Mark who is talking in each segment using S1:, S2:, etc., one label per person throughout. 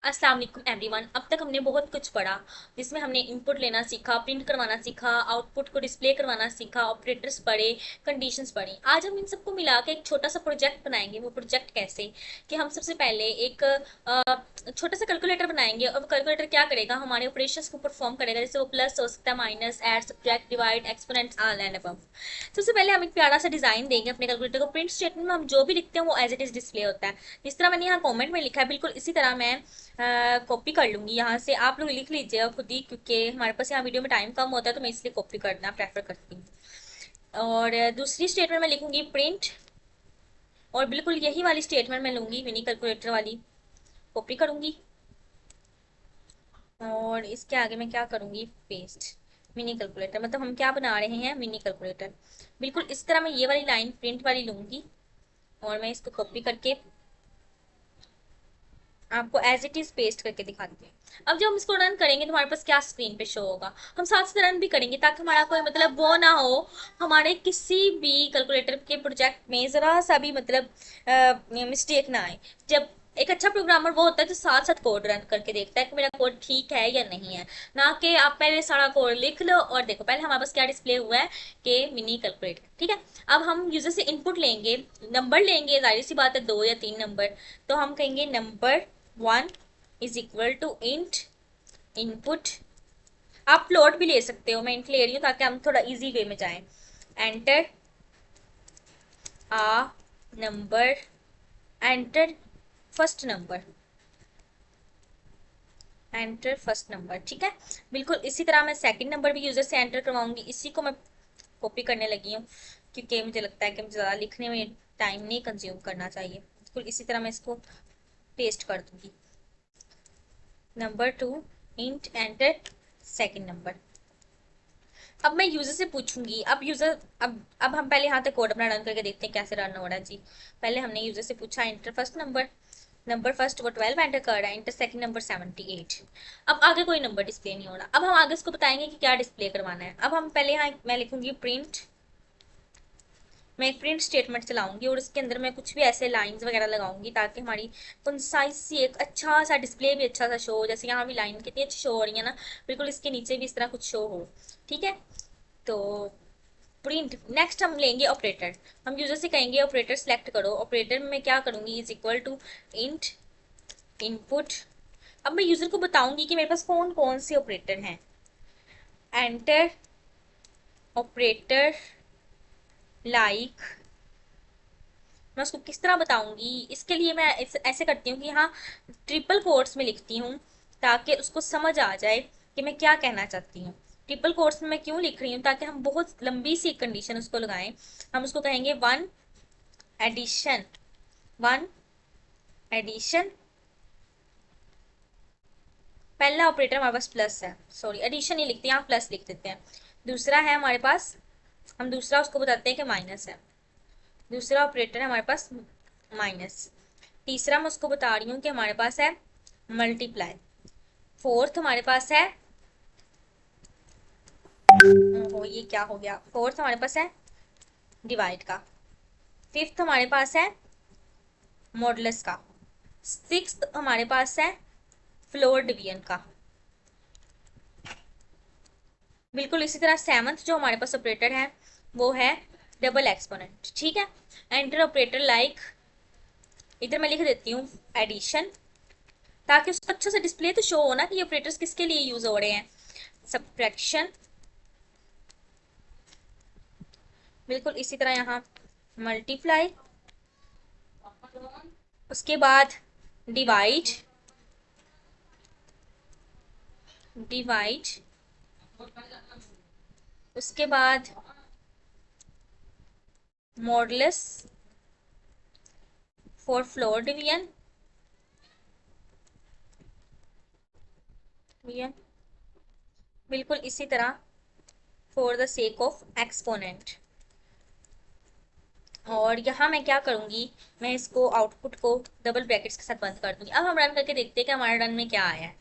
S1: अस्सलाम वालेकुम एवरीवन। अब तक हमने बहुत कुछ पढ़ा, जिसमें हमने इनपुट लेना सीखा, प्रिंट करवाना सीखा, आउटपुट को डिस्प्ले करवाना सीखा, ऑपरेटर्स पढ़े, कंडीशंस पढ़ी। आज हम इन सबको मिला के एक छोटा सा प्रोजेक्ट बनाएंगे। वो प्रोजेक्ट कैसे कि हम सबसे पहले एक छोटा सा कैलकुलेटर बनाएंगे, और कैलकुलेटर क्या करेगा, हमारे ऑपरेशंस को परफॉर्म करेगा। जैसे वो प्लस हो सकता है, minus, add, subtract, divide, exponent, all and above. सबसे पहले हम एक प्यारा सा डिजाइन देंगे अपने कैलकुलेटर को। प्रिंट स्टेटमेंट में हम जो भी लिखते हैं वो एज इट इज डिस्प्ले होता है। जिस तरह मैंने यहाँ कमेंट में लिखा है, बिल्कुल इसी तरह मैं कॉपी कर लूंगी। यहाँ से आप लोग लिख लीजिएगा खुद ही, क्योंकि हमारे पास यहाँ वीडियो में टाइम कम होता है, तो मैं इसलिए कॉपी करना प्रेफर करती हूँ। और दूसरी स्टेटमेंट में लिखूंगी प्रिंट, और बिल्कुल यही वाली स्टेटमेंट मैं लूंगी, मिनी कैलकुलेटर वाली, कॉपी करूंगी। और इसके आगे मैं क्या करूंगी, पेस्ट। मिनी कैलकुलेटर मतलब हम क्या बना रहे हैं, मिनी कैलकुलेटर। बिल्कुल इस तरह मैं ये वाली लाइन प्रिंट वाली लूंगी, और मैं इसको कॉपी करके आपको एज इट इज पेस्ट करके दिखाती हूँ। अब जब हम इसको रन करेंगे तो हमारे पास क्या स्क्रीन पे शो होगा। हम साथ साथ रन भी करेंगे, ताकि हमारा कोई मतलब वो ना हो, हमारे किसी भी कैलकुलेटर के प्रोजेक्ट में जरा सा भी मतलब मिस्टेक ना आए। जब एक अच्छा प्रोग्रामर वो होता है जो साथ साथ कोड रन करके देखता है कि मेरा कोड ठीक है या नहीं है। ना कि आप पहले सारा कोड लिख लो और देखो। पहले हमारे पास क्या डिस्प्ले हुआ है कि मिनी कैलकुलेटर, ठीक है। अब हम यूजर से इनपुट लेंगे, नंबर लेंगे, जाहिर सी बात है 2 या 3 नंबर। तो हम कहेंगे number 1 is equal to int input. आप फ्लोट भी ले सकते हो, मैं इंट ले रही हूँ ताकि हम थोड़ा इजी वे में जाएं। Enter a number, enter first number, enter first number, ठीक है। बिल्कुल इसी तरह मैं सेकंड नंबर भी यूजर से एंटर करवाऊंगी। इसी को मैं कॉपी करने लगी हूँ, क्योंकि मुझे लगता है कि मुझे ज़्यादा लिखने में टाइम नहीं कंज्यूम करना चाहिए। बिल्कुल इसी तरह मैं इसको पेस्ट कर दूंगी। Number 2 int enter second number. अब मैं यूजर से पूछूंगी। अब यूजर अब हम पहले यहाँ तक कोड अपना रन करके देखते हैं कैसे रन हो रहा है जी। पहले हमने यूजर से पूछा inter first number, number first वो 12 एंटर कर रहा है, इंटर सेकंड नंबर 78। अब आगे कोई नंबर डिस्प्ले नहीं हो रहा। अब हम आगे इसको बताएंगे कि क्या डिस्प्ले करवाना है। अब हम पहले यहाँ मैं लिखूंगी प्रिंट, मैं एक प्रिंट स्टेटमेंट चलाऊंगी, और उसके अंदर मैं कुछ भी ऐसे लाइंस वगैरह लगाऊंगी ताकि हमारी कंसाइज सी एक अच्छा सा डिस्प्ले भी अच्छा सा शो हो। जैसे यहाँ भी लाइन कितनी अच्छी शो हो रही है ना, बिल्कुल इसके नीचे भी इस तरह कुछ शो हो, ठीक है। तो प्रिंट, नेक्स्ट हम लेंगे ऑपरेटर। हम यूजर से कहेंगे ऑपरेटर सेलेक्ट करो। ऑपरेटर में मैं क्या करूंगी, is equal to int input. अब मैं यूजर को बताऊंगी कि मेरे पास कौन कौन से ऑपरेटर हैं। एंटर ऑपरेटर लाइक, मैं उसको किस तरह बताऊंगी, इसके लिए मैं ऐसे करती हूँ कि यहाँ ट्रिपल कोट्स में लिखती हूँ, ताकि उसको समझ आ जाए कि मैं क्या कहना चाहती हूँ। ट्रिपल कोट्स में मैं क्यों लिख रही हूँ, ताकि हम बहुत लंबी सी कंडीशन उसको लगाएं। हम उसको कहेंगे वन एडिशन, वन एडिशन। पहला ऑपरेटर हमारे पास प्लस है, सॉरी एडिशन ही लिखते हैं, यहाँ प्लस लिख देते हैं। दूसरा है हमारे पास, हम दूसरा उसको बताते हैं कि माइनस है। दूसरा ऑपरेटर है हमारे पास माइनस। तीसरा मैं उसको बता रही हूँ कि हमारे पास है मल्टीप्लाई। फोर्थ हमारे पास है, ओ ये क्या हो गया, फोर्थ हमारे पास है डिवाइड का। फिफ्थ हमारे पास है मॉडुलस का। सिक्स्थ हमारे पास है फ्लोर डिवीजन का। बिल्कुल इसी तरह सेवंथ जो हमारे पास ऑपरेटर है वो है डबल एक्सपोनेंट, ठीक है। एंटर ऑपरेटर लाइक, इधर मैं लिख देती हूँ एडिशन, ताकि उसको अच्छा सा डिस्प्ले तो शो हो ना कि ये ऑपरेटर्स किसके लिए यूज हो रहे हैं। सब्ट्रैक्शन, बिल्कुल इसी तरह यहाँ मल्टीप्लाई, उसके बाद डिवाइड, डिवाइड, उसके बाद मॉडुलस फॉर फ्लोर डिवीजन, बिल्कुल इसी तरह for the sake of exponent. और यहाँ मैं क्या करूँगी, मैं इसको आउटपुट को डबल ब्रैकेट्स के साथ बंद कर दूंगी। अब हम रन करके देखते हैं कि हमारे रन में क्या आया है।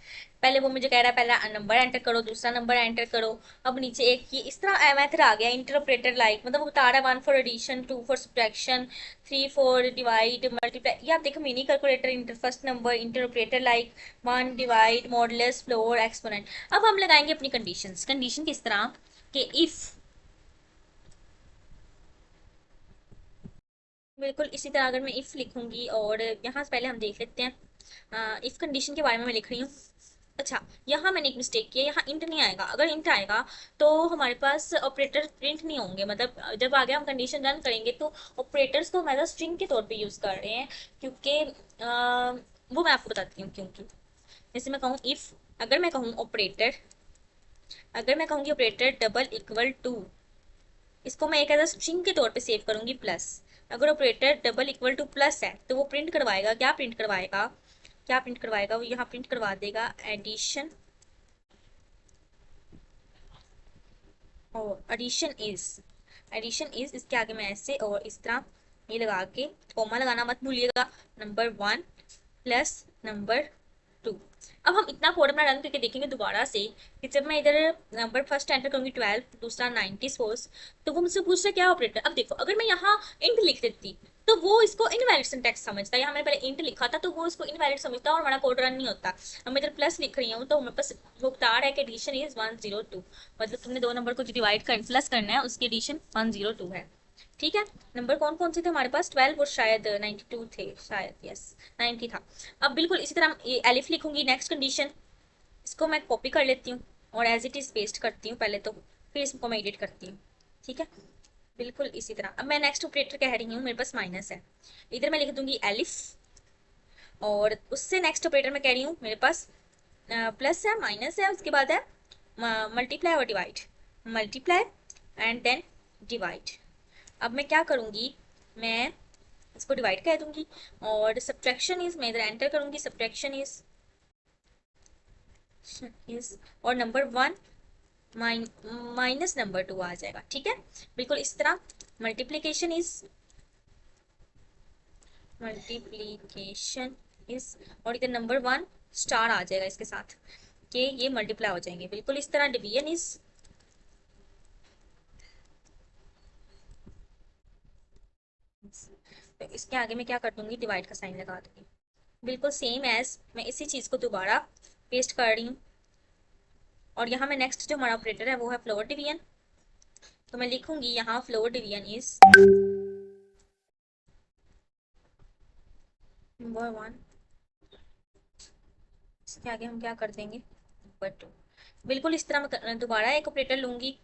S1: पहले वो मुझे कह रहा है पहला नंबर एंटर करो, दूसरा नंबर एंटर करो। अब नीचे एक ये इस तरह मेथड आ गया इंटरप्रेटर लाइक, मतलब वो बता रहा है 1 for addition, 2 for subtraction, 3 for divide multiply. ये आप देखो mini calculator, enter first number, interpreter like, 1 divide modulus floor exponent. अब हम लगाएंगे अपनी कंडीशंस। कंडीशन किस तरह कि इफ, बिल्कुल इसी तरह अगर मैं इफ लिखूंगी, और यहाँ से पहले हम देख लेते हैं इफ कंडीशन के बारे में मैं लिख रही हूँ। अच्छा, यहाँ मैंने एक मिस्टेक किया, यहाँ इंट नहीं आएगा। अगर इंट आएगा तो हमारे पास ऑपरेटर प्रिंट नहीं होंगे, मतलब जब आगे हम कंडीशन रन करेंगे तो ऑपरेटर्स को हम एज स्ट्रिंग के तौर पे यूज कर रहे हैं, क्योंकि वो मैं आपको बताती हूँ क्योंकि। जैसे मैं कहूँ इफ, अगर मैं कहूँ ऑपरेटर, अगर मैं कहूँगी ऑपरेटर डबल इक्वल टू, इसको मैं एक एज स्ट्रिंग के तौर पे सेव करूंगी प्लस। अगर operator double equal two plus है तो वो प्रिंट करवाएगा, क्या प्रिंट करवाएगा, क्या प्रिंट करवाएगा, वो यहाँ प्रिंट करवा देगा एडिशन, और एडिशन इज इसके आगे मैं ऐसे और इस तरह ये लगा के, कॉमा लगाना मत भूलिएगा, नंबर 1 प्लस नंबर 2। अब हम इतना कोड अपना रन करके देखेंगे दोबारा से कि जब मैं इधर नंबर फर्स्ट एंटर करूंगी 12, दूसरा 90 सपोज, तो वो मुझसे पूछ रहा है क्या ऑपरेटर। अब देखो अगर मैं यहाँ इंट लिख देती तो वो इसको इनवैलिड सिंटैक्स समझता है। यहाँ मैंने पहले इंट लिखा था तो वो इसको इनवैलिड समझता और हमारा कोड रन नहीं होता। अब मैं इधर प्लस लिख रही हूँ तो मेरे पास वो बता रहा है कि एडिशन इज 102, मतलब तुमने दो नंबर को जो डिवाइड कर प्लस करना है उसकी एडिशन 102 है। ठीक है, नंबर कौन कौन से थे हमारे पास, 12 और शायद 92 थे, शायद यस 90 था। अब बिल्कुल इसी तरह एलिफ लिखूंगी नेक्स्ट कंडीशन, इसको मैं कॉपी कर लेती हूँ और एज इट इज पेस्ट करती हूँ पहले तो, फिर इसको मैं एडिट करती हूँ। ठीक है, बिल्कुल इसी तरह। अब मैं नेक्स्ट ऑपरेटर कह रही हूँ, मेरे पास माइनस है, इधर मैं लिख दूंगी एलिफ, और उससे नेक्स्ट ऑपरेटर मैं कह रही हूँ मेरे पास प्लस है, माइनस है, उसके बाद है मल्टीप्लाई और divide, multiply and then divide. अब मैं क्या करूँगी, मैं इसको डिवाइड कह दूंगी, और सब्ट्रैक्शन इज मैं इधर एंटर करूंगी, सब्ट्रैक्शन इज और नंबर 1 माइनस नंबर 2 आ जाएगा। ठीक है, बिल्कुल इस तरह मल्टीप्लीकेशन इज और इधर नंबर 1 स्टार आ जाएगा इसके साथ कि ये मल्टीप्लाई हो जाएंगे। बिल्कुल इस तरह डिवीजन इज, तो इसके आगे मैं क्या कर दूंगी, डिवाइड का साइन लगा दूंगी। बिल्कुल सेम एज मैं इसी चीज को दोबारा पेस्ट कर रही हूँ, और यहाँ मैं नेक्स्ट जो हमारा ऑपरेटर है वो है फ्लोर डिवीजन, तो मैं लिखूंगी यहाँ फ्लोर डिवीजन इज नंबर 1, इसके आगे हम क्या कर देंगे, नंबर 2। बिल्कुल इस तरह मैं दोबारा एक ऑपरेटर लूंगी।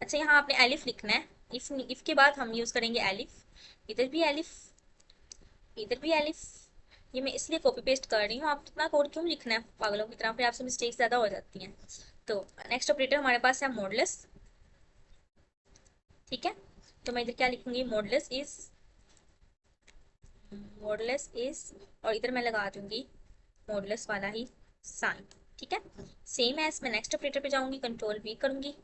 S1: अच्छा, यहाँ आपने एलिफ लिखना है, इफ के बाद हम यूज करेंगे एलिफ, इधर भी एलिफ, इधर भी एलिफ। ये मैं इसलिए कॉपी पेस्ट कर रही हूँ, आप इतना कोड क्यों लिखना है पागलों की तरह, फिर आपसे मिस्टेक्स ज्यादा हो जाती हैं। तो नेक्स्ट ऑपरेटर हमारे पास है मॉडुलस। ठीक है, तो मैं इधर क्या लिखूंगी, मॉडुलस इज और इधर मैं लगा दूंगी मॉडुलस वाला ही साइन। ठीक है, सेम एज मैं नेक्स्ट ऑपरेटर पे जाऊंगी, कंट्रोल वी करूंगी,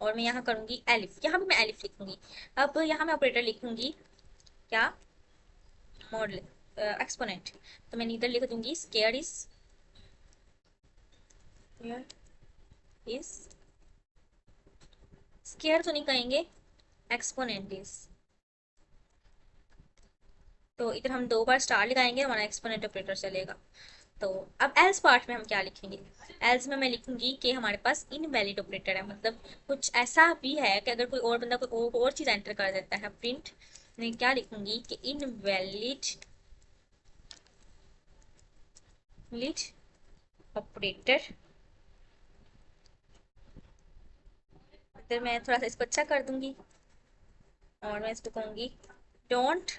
S1: और मैं यहाँ करूंगी एलिफ, यहाँ भी मैं एलिफ लिखूंगी। अब यहाँ मैं ऑपरेटर लिखूंगी क्या, मॉडल एक्सपोनेंट, तो मैं इधर लिख दूंगी इज स्केयर तो नहीं कहेंगे, एक्सपोनेंट इज। तो इधर हम दो बार स्टार लगाएंगे, हमारा एक्सपोनेंट ऑपरेटर चलेगा। तो अब एल्स पार्ट में हम क्या लिखेंगे, एल्स में मैं लिखूंगी कि हमारे पास इनवैलिड ऑपरेटर है, मतलब कुछ ऐसा भी है कि अगर कोई और बंदा कोई और चीज एंटर कर देता है प्रिंट, मैं क्या लिखूंगी कि इनवैलिड ऑपरेटर। फिर मैं थोड़ा सा इसको अच्छा कर दूंगी, और मैं इसको कहूंगी don't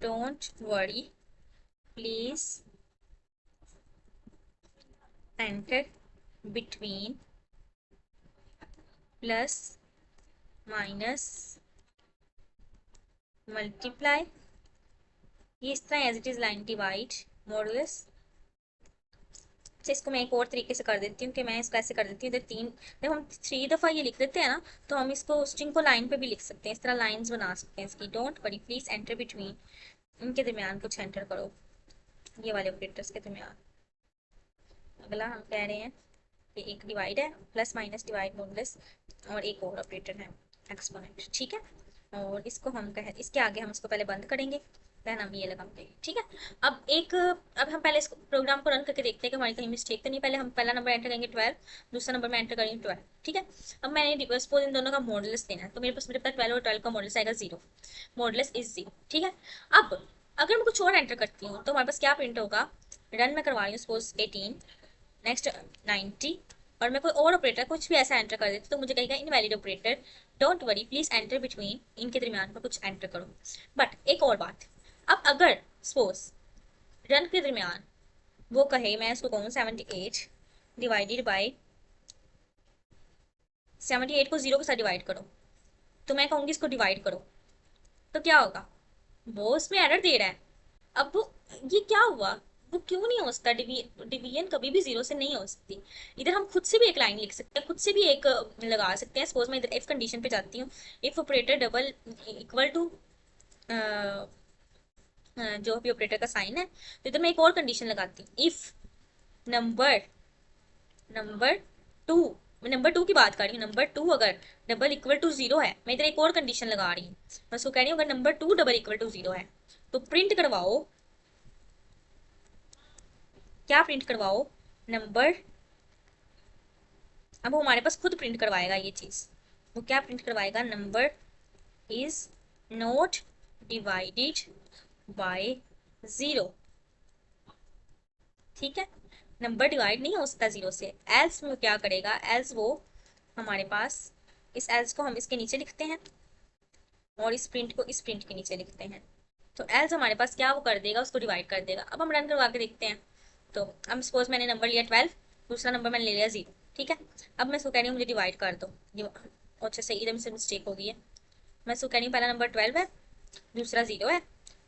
S1: don't worry please enter between plus minus multiply, ये इस तरह as it is line divide modulus अच्छा, इसको मैं एक और तरीके से कर देती हूँ कि मैं इसको ऐसे कर देती हूँ, इधर तीन, जब हम 3 दफ़ा ये लिख देते हैं ना, तो हम इसको स्ट्रिंग को लाइन पे भी लिख सकते हैं, इस तरह लाइंस बना सकते हैं इसकी। Don't worry please enter between, इनके दरमियान कुछ एंटर करो, ये वाले ऑपरेटर्स के दरमियान। अगला हम कह रहे हैं कि एक डिवाइड है, प्लस माइनस डिवाइड मॉडुलस, और एक और ऑपरेटर है एक्सपोनेंट, ठीक है। और इसको हम कह, इसके आगे हम इसको पहले बंद करेंगे, देन हम ये लगाएंगे, ठीक है। अब हम पहले इस प्रोग्राम को रन करके देखते हैं कि हमारी कहीं मिस्टेक तो नहीं। पहले हम पहला नंबर एंटर करेंगे 12, दूसरा नंबर मैं एंटर करेंगे 12, ठीक है। अब मैंने सपोज इन दोनों का मॉडुलस देना है, तो मेरे पास 12 और 12 का मॉडुलस आएगा 0, मॉडुलस इज 0, ठीक है। अब अगर मैं कुछ और एंटर करती हूँ तो हमारे पास क्या प्रिंट होगा, रन में करवा रही हूँ सपोज 18, नेक्स्ट 90, और मैं कोई और ऑपरेटर कुछ भी ऐसा एंटर कर देती तो मुझे कहेगा invalid operator, don't worry please enter between, इनके दरमियान पर कुछ एंटर करो। बट एक और बात, अब अगर सपोज रन के दरमियान वो कहे, मैं इसको कहूँ 78 डिवाइडेड बाई 78 को 0 के साथ डिवाइड करो, तो मैं कहूँगी इसको डिवाइड करो, तो क्या होगा, वो उसमें एरर दे रहा है। अब वो, ये क्या हुआ, वो क्यों नहीं हो सकता, डिवीजन कभी भी 0 से नहीं हो सकती। इधर हम खुद से भी एक लाइन लिख सकते हैं, खुद से भी एक लगा सकते हैं। सपोज मैं इधर इफ कंडीशन पे जाती हूँ, if operator double equal to जो भी ऑपरेटर का साइन है, तो इधर मैं एक और कंडीशन लगाती हूँ, इफ नंबर नंबर टू, मैं नंबर 2 की बात कर रही हूँ, नंबर 2 अगर डबल इक्वल टू 0 है, मैं इधर एक और कंडीशन लगा रही हूँ, मैं उसको कह रही हूँ अगर नंबर 2 डबल इक्वल टू 0 है, तो प्रिंट करवाओ, क्या प्रिंट करवाओ, नंबर, अब वो हमारे पास खुद प्रिंट करवाएगा ये चीज, वो क्या प्रिंट करवाएगा, number is not divided by 0, ठीक है। नंबर डिवाइड नहीं हो सकता 0 से, एल्स में क्या करेगा, एल्स वो हमारे पास, इस एल्स को हम इसके नीचे लिखते हैं और इस प्रिंट को इस प्रिंट के नीचे लिखते हैं, तो एल्स हमारे पास क्या वो कर देगा, उसको डिवाइड कर देगा। अब हम रन करवा के देखते हैं, तो अब सपोज मैंने नंबर लिया 12, दूसरा नंबर मैंने ले लिया 0, ठीक है। अब मैं इसको कह रही हूँ मुझे डिवाइड कर दो, ये अच्छा सही, इधर से मिस्टेक हो गई है, मैं इसको कह रही हूँ पहला नंबर 12 है, दूसरा 0 है,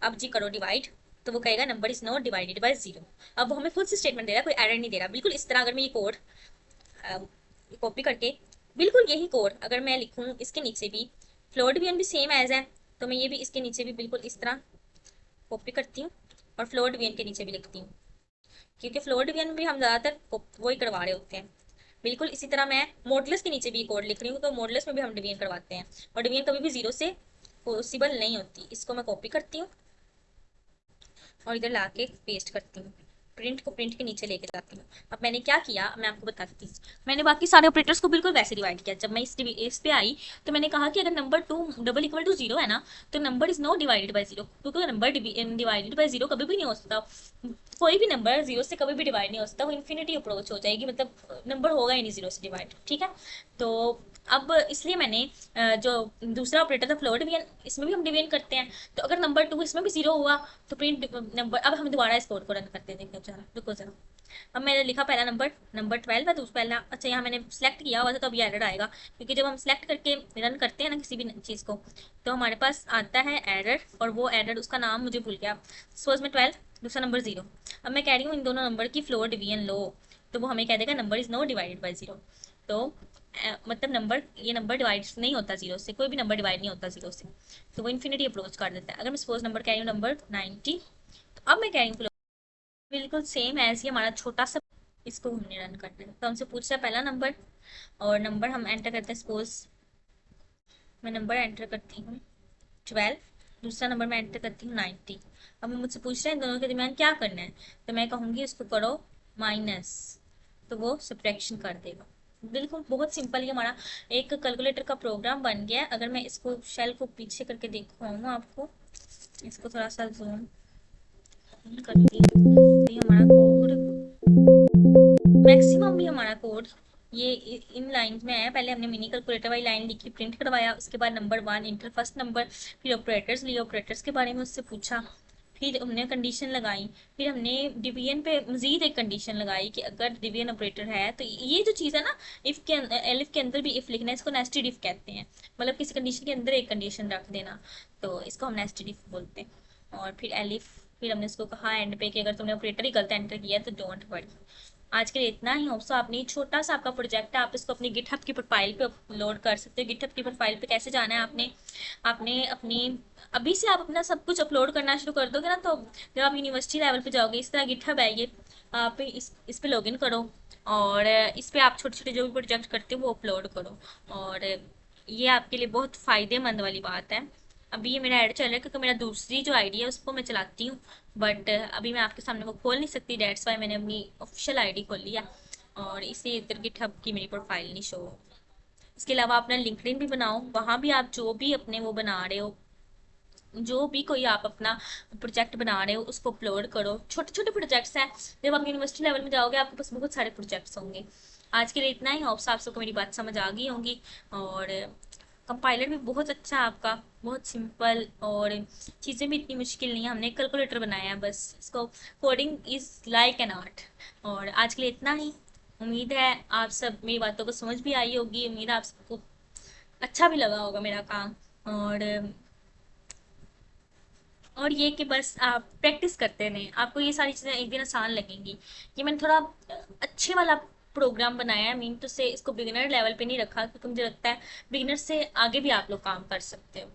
S1: अब जी करो डिवाइड, तो वो कहेगा number is not divided by 0। अब वो हमें खुद से स्टेटमेंट दे रहा है, कोई एरर नहीं दे रहा। बिल्कुल इस तरह अगर मैं ये कोड कॉपी करके, बिल्कुल यही कोड अगर मैं लिखूँ इसके नीचे भी, फ्लोट भी सेम एज है, तो मैं ये भी इसके नीचे भी बिल्कुल इस तरह कॉपी करती हूँ और फ्लोर डिवीजन के नीचे भी लिखती हूँ, क्योंकि फ्लोर डिवीजन भी हम ज़्यादातर वही करवा रहे होते हैं। बिल्कुल इसी तरह मैं मॉडुलस के नीचे भी कोड लिख रही हूँ, तो मॉडुलस में भी हम डिवीजन करवाते हैं, और डिवीजन कभी भी 0 से पॉसिबल नहीं होती। इसको मैं कॉपी करती हूँ और इधर ला के पेस्ट करती हूँ, प्रिंट को प्रिंट के नीचे लेके जाती हूँ। अब मैंने क्या किया मैं आपको बताती हूँ, मैंने बाकी सारे ऑपरेटर्स को बिल्कुल वैसे डिवाइड किया। जब मैं इस पे आई तो मैंने कहा कि अगर नंबर 2 डबल इक्वल टू 0 है ना, तो number is not divided by 0, क्योंकि नंबर डिवाइडेड बाय 0 कभी भी नहीं हो सकता। कोई भी नंबर 0 से कभी भी डिवाइड नहीं हो सकता, वो इन्फिनिटी अप्रोच हो जाएगी, मतलब नंबर होगा ही नहीं 0 से डिवाइड, ठीक है। तो अब इसलिए मैंने जो दूसरा ऑपरेटर था फ्लोट डिवीजन, इसमें भी हम डिवीजन करते हैं, तो अगर नंबर 2 इसमें भी 0 हुआ तो प्रिंट नंबर। अब हम दोबारा इस कोड को रन करते हैं, देखो जरा, रुको जरा। अब मैंने लिखा पहला नंबर, नंबर 12 है, दूसरा पहला, अच्छा यहाँ मैंने सेलेक्ट किया हुआ था तो अब ये एरर आएगा, क्योंकि जब हम सेलेक्ट करके रन करते हैं ना किसी भी चीज़ को, तो हमारे पास आता है एरर, और वो एरर उसका नाम मुझे भूल गया। सपोज में 12, दूसरा नंबर 0, अब मैं कह रही हूँ इन दोनों नंबर की फ्लोर डिवीजन लो, तो वो हमें कह देगा number is not divided by 0। तो मतलब नंबर, ये नंबर डिवाइड नहीं होता 0 से, कोई भी नंबर डिवाइड नहीं होता 0 से, तो वो इन्फिनिटी अप्रोच कर देता है। अगर मैं सपोज नंबर कह रही हूँ नंबर 90, तो अब मैं कह रही हूँ बिल्कुल सेम एज ही हमारा छोटा सा, इसको हमने रन करना है, तो हमसे पूछ रहा है पहला नंबर, और नंबर हम एंटर करते हैं, सपोज मैं नंबर एंटर करती हूँ 12, दूसरा नंबर मैं एंटर करती हूँ 90। अब मैं मुझसे पूछ रहे हैं दोनों के दरमियान क्या करना है, तो मैं कहूँगी इसको करो माइनस, तो वो सब्ट्रैक्शन कर देगा। बिल्कुल बहुत सिंपल, ये हमारा एक कैलकुलेटर का प्रोग्राम बन गया है। अगर मैं इसको शेल को पीछे करके दिखाऊँ आपको, इसको थोड़ा सा जूम करती हूँ, तो ये हमारा कोड, मैक्सिमम भी हमारा कोड ये इन लाइंस में है। पहले हमने मिनी कैलकुलेटर वाली लाइन लिखी, प्रिंट करवाया, उसके बाद नंबर 1 इंटर फर्स्ट नंबर, फिर ऑपरेटर्स लिए, ऑपरेटर्स के बारे में उससे पूछा, फिर हमने कंडीशन लगाई, फिर हमने डिवीजन पे मजीद एक कंडीशन लगाई कि अगर डिवीजन ऑपरेटर है, तो ये जो चीज़ है ना, इफ के एलिफ के अंदर भी इफ लिखना है, इसको नेस्टेड इफ कहते हैं, मतलब किसी कंडीशन के अंदर एक कंडीशन रख देना, तो इसको हम नेस्टेड इफ बोलते हैं। और फिर एलिफ, फिर हमने इसको कहा एंड पे कि अगर तुमने ऑपरेटर ही गलत एंटर किया तो डोंट वरी, आज के लिए इतना ही। होप्सो आपने छोटा सा आपका प्रोजेक्ट है, आप इसको अपनी गिटहब की प्रोफाइल पे अपलोड कर सकते हो। गिटहब की प्रोफाइल पे कैसे जाना है, आपने आपने अपनी अभी से आप अपना सब कुछ अपलोड करना शुरू कर दोगे ना, तो जब आप यूनिवर्सिटी लेवल पे जाओगे, इस तरह गिटहब है ये, आप इस पे लॉगिन करो और इस पे आप छोटे छोटे जो भी प्रोजेक्ट करते हो वो अपलोड करो। और ये आपके लिए बहुत फ़ायदेमंद वाली बात है। अभी ये मेरा ऐड चल रहा है क्योंकि मेरा दूसरी जो आईडी है उसको मैं चलाती हूँ, बट अभी मैं आपके सामने वो खोल नहीं सकती, डेट्स वाई मैंने अपनी ऑफिशियल आईडी खोल लिया और इसे इधर गिटहब की मेरी प्रोफाइल नहीं शो। इसके अलावा अपना लिंक्डइन भी बनाओ, वहाँ भी आप जो भी अपने वो बना रहे हो, जो भी कोई आप अपना प्रोजेक्ट बना रहे हो उसको अपलोड करो। छोटे छोटे प्रोजेक्ट्स हैं, जब आप यूनिवर्सिटी लेवल में जाओगे आपके पास बहुत सारे प्रोजेक्ट्स होंगे। आज के लिए इतना ही। होप्स आप सबको मेरी बात समझ आ गई होंगी। और कंपाइलर भी बहुत अच्छा है आपका, बहुत सिंपल, और चीज़ें भी इतनी मुश्किल नहीं है। हमने एक कैलकुलेटर बनाया है बस, इसको coding is like an art. और आज के लिए इतना ही। उम्मीद है आप सब मेरी बातों को समझ भी आई होगी, उम्मीद है आप सबको अच्छा भी लगा होगा मेरा काम। और ये कि बस आप प्रैक्टिस करते रहें, आपको ये सारी चीज़ें एक दिन आसान लगेंगी। ये मैंने थोड़ा अच्छे वाला प्रोग्राम बनाया है, मीन तो से इसको बिगिनर लेवल पे नहीं रखा क्योंकि मुझे लगता है बिगिनर से आगे भी आप लोग काम कर सकते हो।